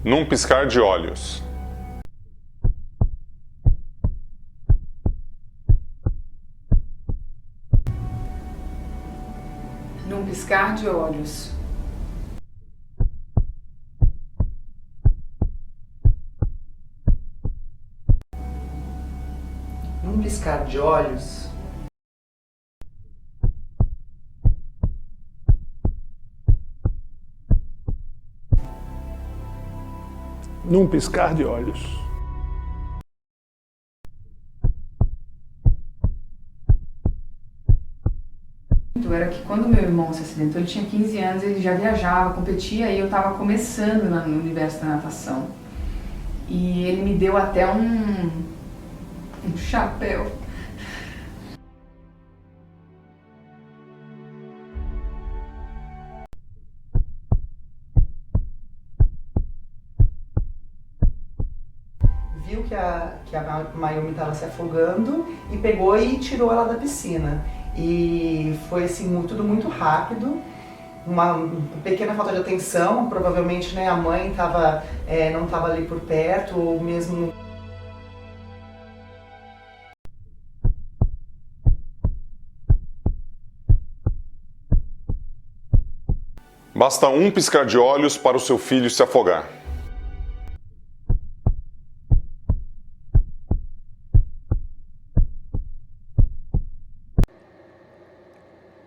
Num piscar de olhos. Num piscar de olhos. Num piscar de olhos. Num piscar de olhos. Era que quando meu irmão se acidentou, ele tinha 15 anos, ele já viajava, competia, e eu estava começando no universo da natação. E ele me deu até um chapéu. Viu que a Mayumi estava se afogando e pegou e tirou ela da piscina. E foi assim, tudo muito rápido, uma pequena falta de atenção, provavelmente, né, a mãe não estava ali por perto, ou mesmo... Basta um piscar de olhos para o seu filho se afogar.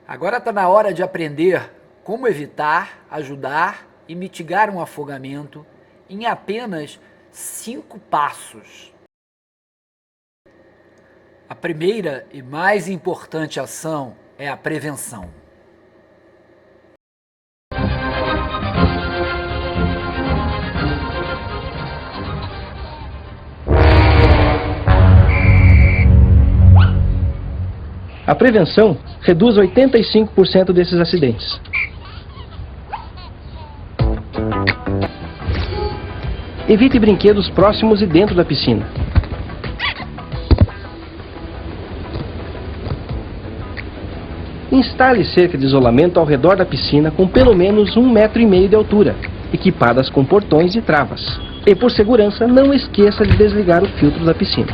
Agora está na hora de aprender como evitar, ajudar e mitigar um afogamento em apenas 5 passos. A primeira e mais importante ação é a prevenção. A prevenção reduz 85% desses acidentes. Evite brinquedos próximos e dentro da piscina. Instale cerca de isolamento ao redor da piscina com pelo menos 1,5 metro de altura, equipadas com portões e travas. E por segurança, não esqueça de desligar o filtro da piscina.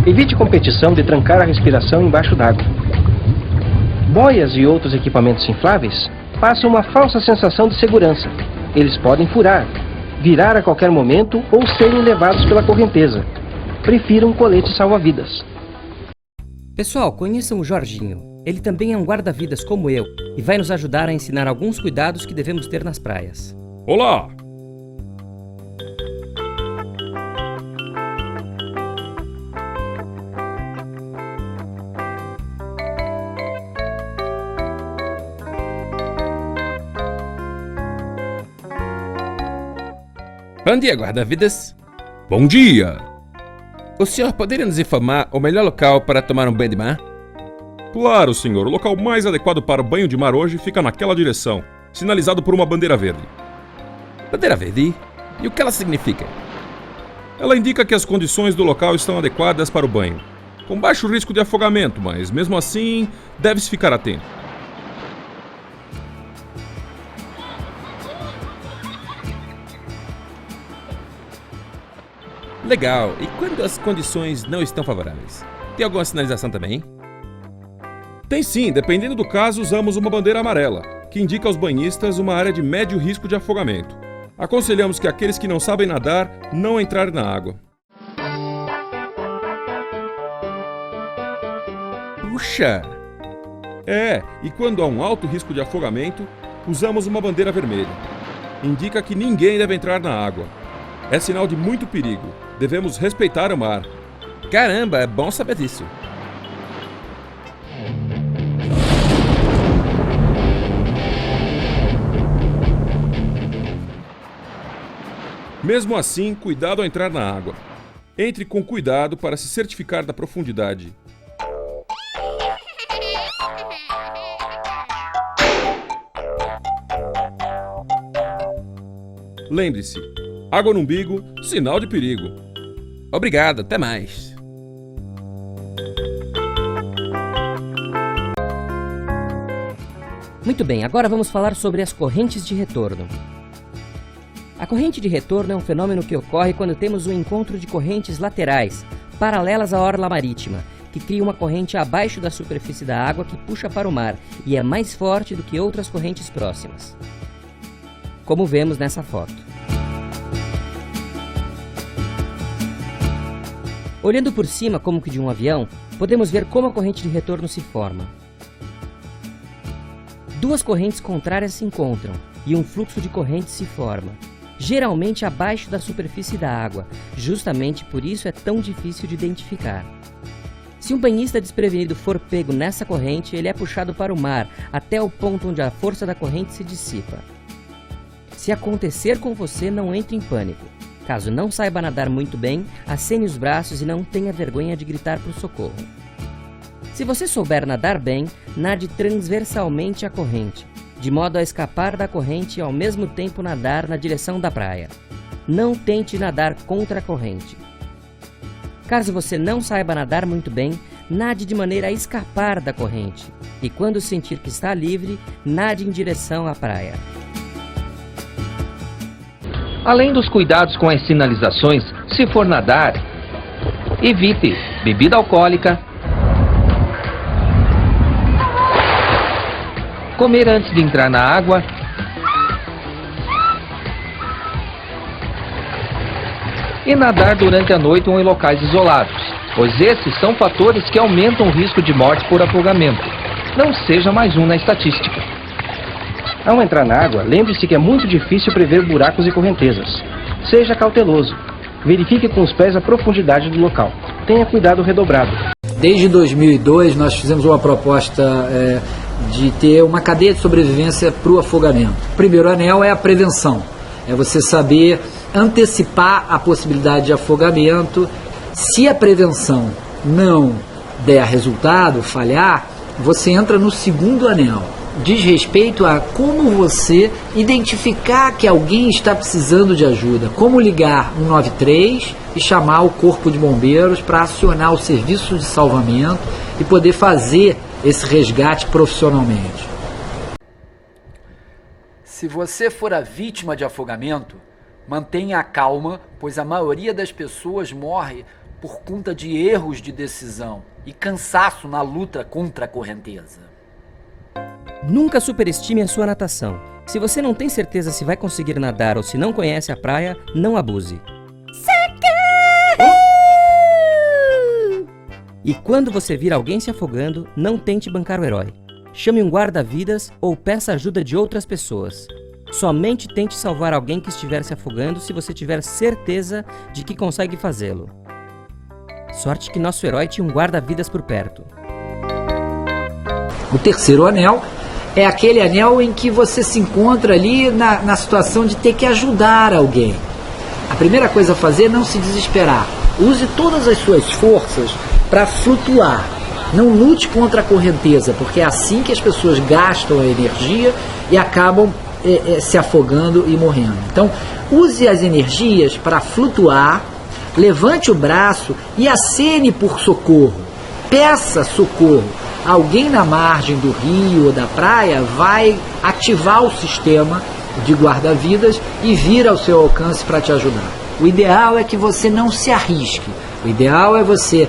Evite competição de trancar a respiração embaixo d'água. Boias e outros equipamentos infláveis passam uma falsa sensação de segurança. Eles podem furar, virar a qualquer momento ou serem levados pela correnteza. Prefira um colete salva-vidas. Pessoal, conheçam o Jorginho. Ele também é um guarda-vidas como eu e vai nos ajudar a ensinar alguns cuidados que devemos ter nas praias. Olá! Bom dia, guarda-vidas. Bom dia! O senhor poderia nos informar o melhor local para tomar um banho de mar? Claro, senhor. O local mais adequado para o banho de mar hoje fica naquela direção, sinalizado por uma bandeira verde. Bandeira verde? E o que ela significa? Ela indica que as condições do local estão adequadas para o banho, com baixo risco de afogamento, mas mesmo assim, deve-se ficar atento. Legal. E quando as condições não estão favoráveis? Tem alguma sinalização também? Tem sim, dependendo do caso, usamos uma bandeira amarela, que indica aos banhistas uma área de médio risco de afogamento. Aconselhamos que aqueles que não sabem nadar não entrarem na água. Puxa! E quando há um alto risco de afogamento, usamos uma bandeira vermelha. Indica que ninguém deve entrar na água. É sinal de muito perigo. Devemos respeitar o mar. Caramba, é bom saber disso. Mesmo assim, cuidado ao entrar na água. Entre com cuidado para se certificar da profundidade. Lembre-se, água no umbigo, sinal de perigo. Obrigado, até mais. Muito bem, agora vamos falar sobre as correntes de retorno. A corrente de retorno é um fenômeno que ocorre quando temos um encontro de correntes laterais, paralelas à orla marítima, que cria uma corrente abaixo da superfície da água que puxa para o mar e é mais forte do que outras correntes próximas. Como vemos nessa foto. Olhando por cima como que de um avião, podemos ver como a corrente de retorno se forma. Duas correntes contrárias se encontram e um fluxo de corrente se forma, geralmente abaixo da superfície da água, justamente por isso é tão difícil de identificar. Se um banhista desprevenido for pego nessa corrente, ele é puxado para o mar, até o ponto onde a força da corrente se dissipa. Se acontecer com você, não entre em pânico. Caso não saiba nadar muito bem, acene os braços e não tenha vergonha de gritar por socorro. Se você souber nadar bem, nade transversalmente à corrente, de modo a escapar da corrente e ao mesmo tempo nadar na direção da praia. Não tente nadar contra a corrente. Caso você não saiba nadar muito bem, nade de maneira a escapar da corrente. E quando sentir que está livre, nade em direção à praia. Além dos cuidados com as sinalizações, se for nadar, evite bebida alcoólica, comer antes de entrar na água, e nadar durante a noite ou em locais isolados, pois esses são fatores que aumentam o risco de morte por afogamento. Não seja mais um na estatística. Ao entrar na água, lembre-se que é muito difícil prever buracos e correntezas. Seja cauteloso. Verifique com os pés a profundidade do local. Tenha cuidado redobrado. Desde 2002 nós fizemos uma proposta de ter uma cadeia de sobrevivência para o afogamento. O primeiro anel é a prevenção. É você saber antecipar a possibilidade de afogamento. Se a prevenção não der resultado, falhar, você entra no segundo anel. Diz respeito a como você identificar que alguém está precisando de ajuda, como ligar 193 e chamar o corpo de bombeiros para acionar o serviço de salvamento e poder fazer esse resgate profissionalmente. Se você for a vítima de afogamento, mantenha a calma, pois a maioria das pessoas morre por conta de erros de decisão e cansaço na luta contra a correnteza. Nunca superestime a sua natação. Se você não tem certeza se vai conseguir nadar ou se não conhece a praia, não abuse. E quando você vir alguém se afogando, não tente bancar o herói. Chame um guarda-vidas ou peça ajuda de outras pessoas. Somente tente salvar alguém que estiver se afogando se você tiver certeza de que consegue fazê-lo. Sorte que nosso herói tinha um guarda-vidas por perto. O terceiro anel é aquele anel em que você se encontra ali na situação de ter que ajudar alguém. A primeira coisa a fazer é não se desesperar. Use todas as suas forças para flutuar. Não lute contra a correnteza, porque é assim que as pessoas gastam a energia e acabam se afogando e morrendo. Então, use as energias para flutuar, levante o braço e acene por socorro. Peça socorro. Alguém na margem do rio ou da praia vai ativar o sistema de guarda-vidas e vir ao seu alcance para te ajudar. O ideal é que você não se arrisque. O ideal é você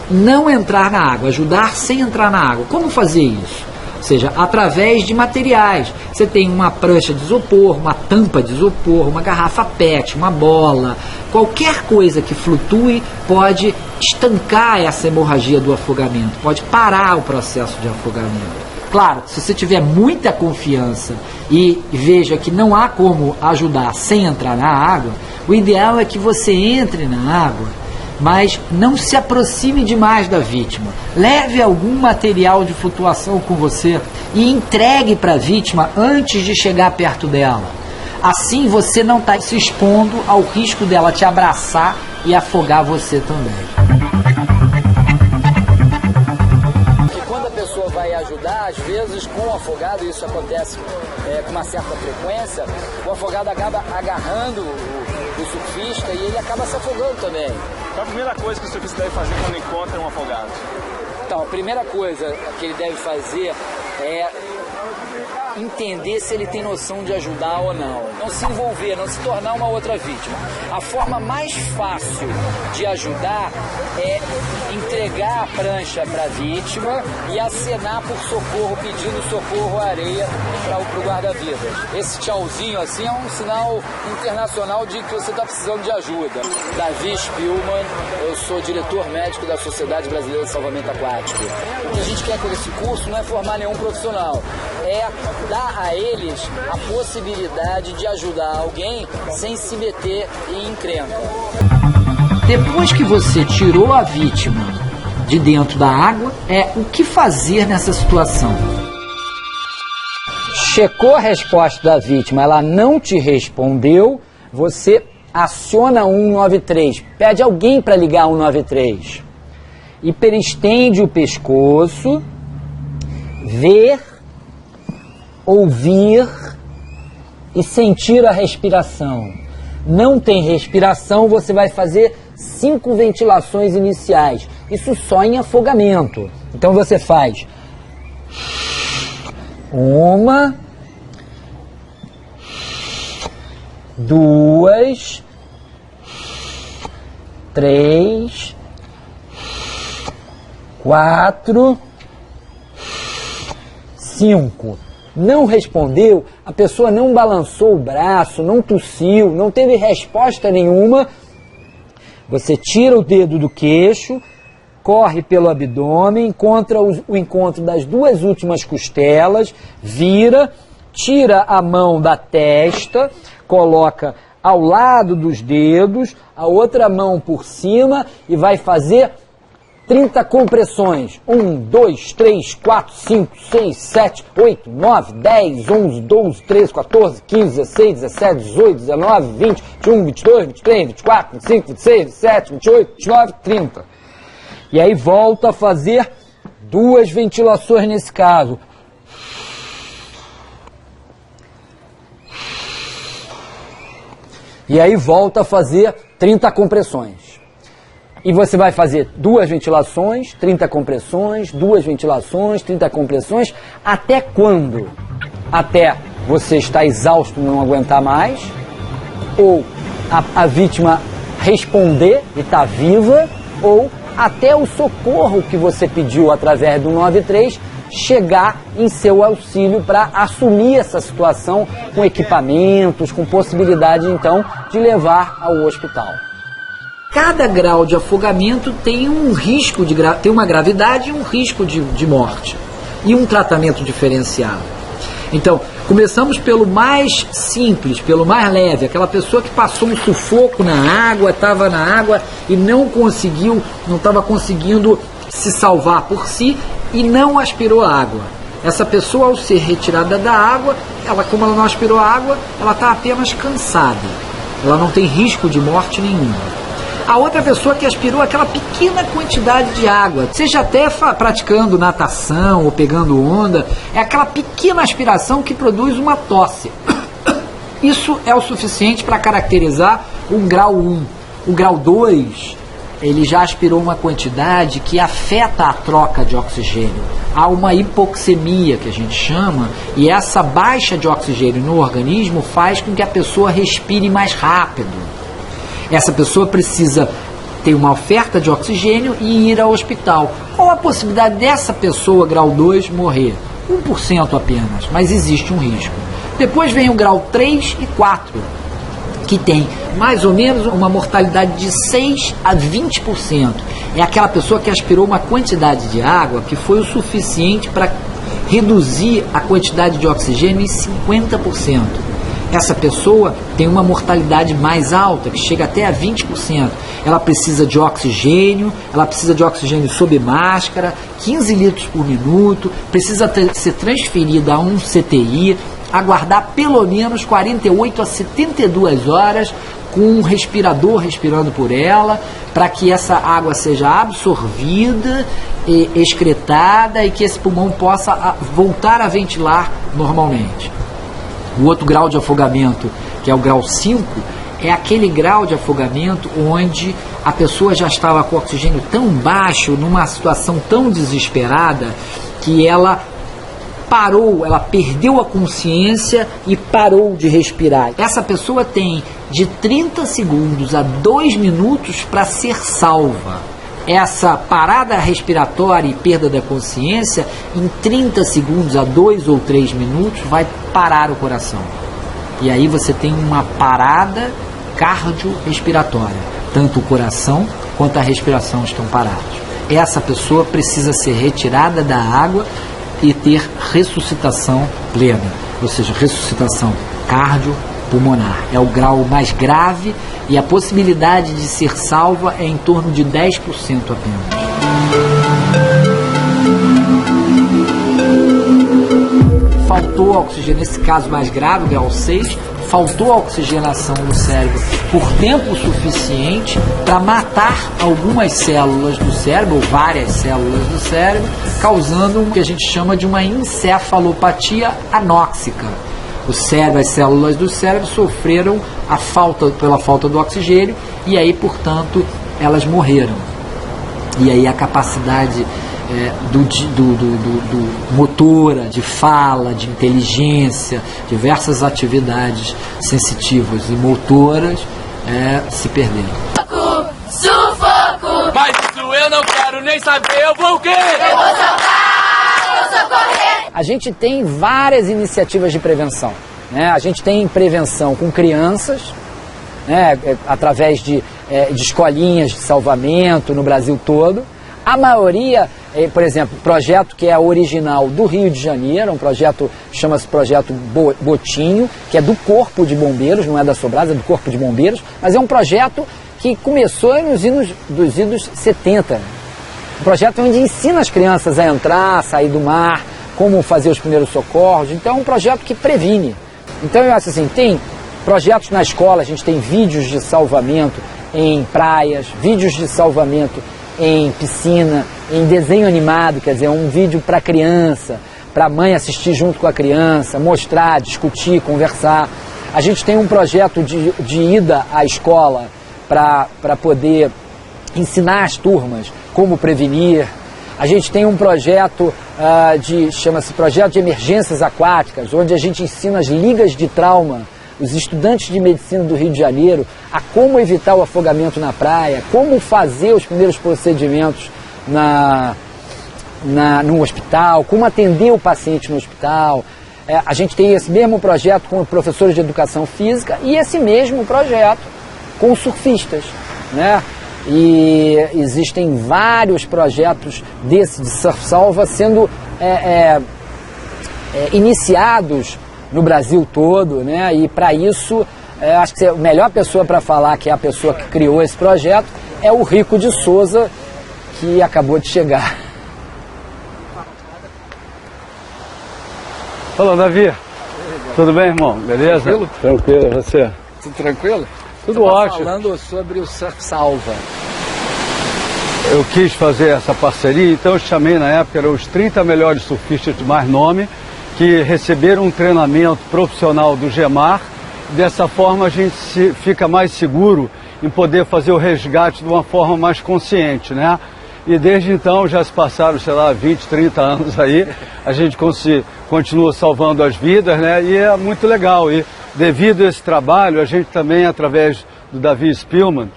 não entrar na água, ajudar sem entrar na água. Como fazer isso? Ou seja, através de materiais. Você tem uma prancha de isopor, uma tampa de isopor, uma garrafa PET, uma bola. Qualquer coisa que flutue pode estancar essa hemorragia do afogamento, pode parar o processo de afogamento. Claro, se você tiver muita confiança e veja que não há como ajudar sem entrar na água, o ideal é que você entre na água, mas não se aproxime demais da vítima. Leve algum material de flutuação com você e entregue para a vítima antes de chegar perto dela. Assim você não está se expondo ao risco dela te abraçar e afogar você também. Que quando a pessoa vai ajudar, às vezes com o afogado, isso acontece com uma certa frequência, o afogado acaba agarrando o surfista e ele acaba se afogando também. Qual a primeira coisa que o surfista deve fazer quando encontra um afogado? Então, a primeira coisa que ele deve fazer é entender se ele tem noção de ajudar ou não. Não se envolver, não se tornar uma outra vítima. A forma mais fácil de ajudar é entregar a prancha para a vítima e acenar por socorro, pedindo socorro à areia para o guarda-vidas. Esse tchauzinho assim é um sinal internacional de que você está precisando de ajuda. Davi Spielmann, eu sou diretor médico da Sociedade Brasileira de Salvamento Aquático. O que a gente quer com esse curso não é formar nenhum profissional, é dar a eles a possibilidade de ajudar alguém sem se meter em encrenca. Depois que você tirou a vítima de dentro da água, o que fazer nessa situação? Checou a resposta da vítima, ela não te respondeu, você aciona 193, pede alguém para ligar 193. Hiperestende o pescoço, ver, ouvir e sentir a respiração. Não tem respiração, você vai fazer 5 ventilações iniciais. Isso só em afogamento. Então você faz 1, 2, 3, 4, 5. Não respondeu, a pessoa não balançou o braço, não tossiu, não teve resposta nenhuma. Você tira o dedo do queixo, corre pelo abdômen, encontra o encontro das 2 últimas costelas, vira, tira a mão da testa, coloca ao lado dos dedos, a outra mão por cima e vai fazer 30 compressões. 1, 2, 3, 4, 5, 6, 7, 8, 9, 10, 11, 12, 13, 14, 15, 16, 17, 18, 19, 20, 21, 22, 23, 24, 25, 26, 27, 28, 29, 30. E aí volta a fazer 2 ventilações nesse caso. E aí volta a fazer 30 compressões. E você vai fazer 2 ventilações, 30 compressões, 2 ventilações, 30 compressões, até quando? Até você estar exausto e não aguentar mais, ou a vítima responder e estar viva, ou até o socorro que você pediu através do 193 chegar em seu auxílio para assumir essa situação com equipamentos, com possibilidade então de levar ao hospital. Cada grau de afogamento tem um risco tem uma gravidade e um risco de morte e um tratamento diferenciado. Então, começamos pelo mais simples, pelo mais leve, aquela pessoa que passou um sufoco na água, estava na água e não estava conseguindo se salvar por si e não aspirou a água. Essa pessoa, ao ser retirada da água, como ela não aspirou a água, ela está apenas cansada. Ela não tem risco de morte nenhuma. A outra pessoa que aspirou aquela pequena quantidade de água, seja até praticando natação ou pegando onda, é aquela pequena aspiração que produz uma tosse. Isso é o suficiente para caracterizar um grau 1. O grau 2, ele já aspirou uma quantidade que afeta a troca de oxigênio. Há uma hipoxemia, que a gente chama, e essa baixa de oxigênio no organismo faz com que a pessoa respire mais rápido. Essa pessoa precisa ter uma oferta de oxigênio e ir ao hospital. Qual a possibilidade dessa pessoa, grau 2, morrer? 1% apenas, mas existe um risco. Depois vem o grau 3 e 4, que tem mais ou menos uma mortalidade de 6 a 20%. É aquela pessoa que aspirou uma quantidade de água que foi o suficiente para reduzir a quantidade de oxigênio em 50%. Essa pessoa tem uma mortalidade mais alta, que chega até a 20%. Ela precisa de oxigênio sob máscara, 15 litros por minuto, precisa ser transferida a um CTI, aguardar pelo menos 48 a 72 horas com um respirador respirando por ela, para que essa água seja absorvida, excretada e que esse pulmão possa voltar a ventilar normalmente. O outro grau de afogamento, que é o grau 5, é aquele grau de afogamento onde a pessoa já estava com o oxigênio tão baixo, numa situação tão desesperada, que ela parou, ela perdeu a consciência e parou de respirar. Essa pessoa tem de 30 segundos a 2 minutos para ser salva. Essa parada respiratória e perda da consciência, em 30 segundos a 2 ou 3 minutos, vai parar o coração. E aí você tem uma parada cardiorrespiratória. Tanto o coração quanto a respiração estão parados. Essa pessoa precisa ser retirada da água e ter ressuscitação plena, ou seja, ressuscitação cardiopulmonar. É o grau mais grave e a possibilidade de ser salva é em torno de 10% apenas. Faltou oxigênio, nesse caso mais grave, grau 6, faltou a oxigenação no cérebro por tempo suficiente para matar algumas células do cérebro, ou várias células do cérebro, causando o que a gente chama de uma encefalopatia anóxica. O cérebro, as células do cérebro sofreram pela falta do oxigênio e aí, portanto, elas morreram. E aí a capacidade do motora, de fala, de inteligência, diversas atividades sensitivas e motoras se perderam. Sufoco! Mas isso eu não quero nem saber, eu vou o quê? Eu vou salvar, eu vou socorrer! A gente tem várias iniciativas de prevenção, né? A gente tem prevenção com crianças, né? Através de escolinhas de salvamento no Brasil todo. A maioria, por exemplo, projeto que é original do Rio de Janeiro, um projeto, chama-se Projeto Botinho, que é do Corpo de Bombeiros, não é da Sobrasa, é do Corpo de Bombeiros, mas é um projeto que começou nos idos 70. Um projeto onde ensina as crianças a entrar, sair do mar, como fazer os primeiros socorros. Então é um projeto que previne. Então eu acho assim, tem projetos na escola, a gente tem vídeos de salvamento em praias, vídeos de salvamento em piscina, em desenho animado, quer dizer, um vídeo para criança, para a mãe assistir junto com a criança, mostrar, discutir, conversar. A gente tem um projeto de ida à escola para poder ensinar as turmas como prevenir. A gente tem um projeto chama-se Projeto de Emergências Aquáticas, onde a gente ensina as ligas de trauma, os estudantes de medicina do Rio de Janeiro, a como evitar o afogamento na praia, como fazer os primeiros procedimentos no hospital, como atender o paciente no hospital. A gente tem esse mesmo projeto com professores de educação física e esse mesmo projeto com surfistas, né? E existem vários projetos desse de surf salva sendo iniciados no Brasil todo, né? E para isso, acho que a melhor pessoa para falar, que é a pessoa que criou esse projeto, é o Rico de Souza, que acabou de chegar. Olá, Davi. Tudo bem, irmão? Beleza? Tranquilo? Tranquilo, você? Tudo tranquilo? Tudo ótimo. Falando sobre o Surf Salva. Eu quis fazer essa parceria, então eu chamei na época, eram os 30 melhores surfistas de mais nome, que receberam um treinamento profissional do GEMAR. Dessa forma a gente fica mais seguro em poder fazer o resgate de uma forma mais consciente, né? E desde então já se passaram, sei lá, 20, 30 anos aí, a gente continua salvando as vidas, né? E é muito legal. E devido a esse trabalho, a gente também, através do Davi Spillman,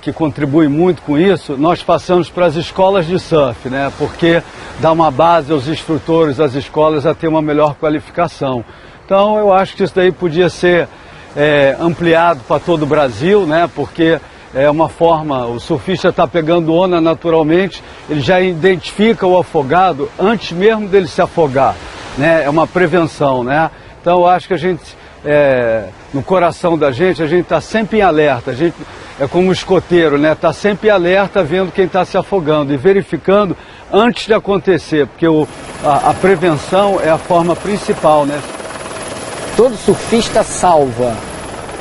que contribui muito com isso, nós passamos para as escolas de surf, né? Porque dá uma base aos instrutores das escolas a ter uma melhor qualificação. Então eu acho que isso daí podia ser ampliado para todo o Brasil, né? Porque é uma forma, o surfista está pegando onda naturalmente, ele já identifica o afogado antes mesmo dele se afogar, né? É uma prevenção, né? Então eu acho que a gente, no coração da gente, a gente está sempre em alerta, a gente é como um escoteiro, né? Está sempre alerta vendo quem está se afogando e verificando antes de acontecer, porque a prevenção é a forma principal, né? Todo surfista salva,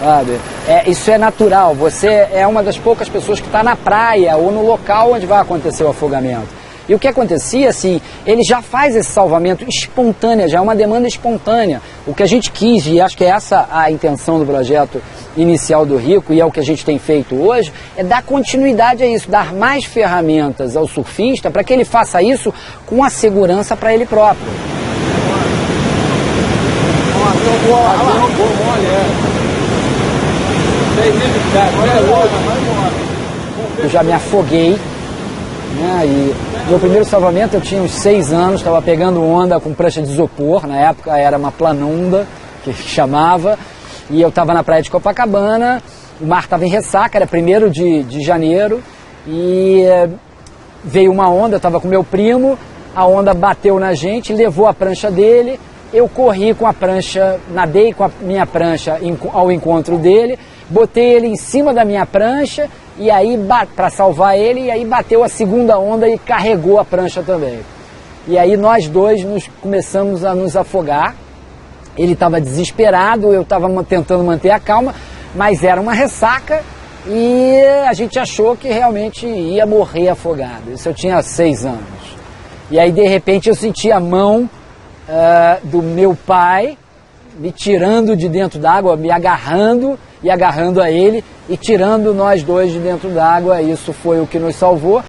sabe? Isso é natural, você é uma das poucas pessoas que está na praia ou no local onde vai acontecer o afogamento. E o que acontecia, assim, ele já faz esse salvamento espontâneo, já é uma demanda espontânea. O que a gente quis, e acho que é essa a intenção do projeto inicial do Rico, e é o que a gente tem feito hoje, é dar continuidade a isso, dar mais ferramentas ao surfista para que ele faça isso com a segurança para ele próprio. Eu já me afoguei, né? E meu primeiro salvamento eu tinha uns 6 anos, estava pegando onda com prancha de isopor, na época era uma planunda, que chamava, e eu estava na praia de Copacabana, o mar estava em ressaca, era 1º de janeiro, e veio uma onda, eu estava com meu primo, a onda bateu na gente, levou a prancha dele, eu corri com a prancha, nadei com a minha prancha ao encontro dele, botei ele em cima da minha prancha, e aí para salvar ele, e aí bateu a segunda onda e carregou a prancha também. E aí nós dois começamos a nos afogar, ele estava desesperado, eu estava tentando manter a calma, mas era uma ressaca e a gente achou que realmente ia morrer afogado. Isso eu tinha 6 anos. E aí de repente eu senti a mão do meu pai me tirando de dentro d'água, me agarrando e agarrando a ele e tirando nós dois de dentro d'água. Isso foi o que nos salvou.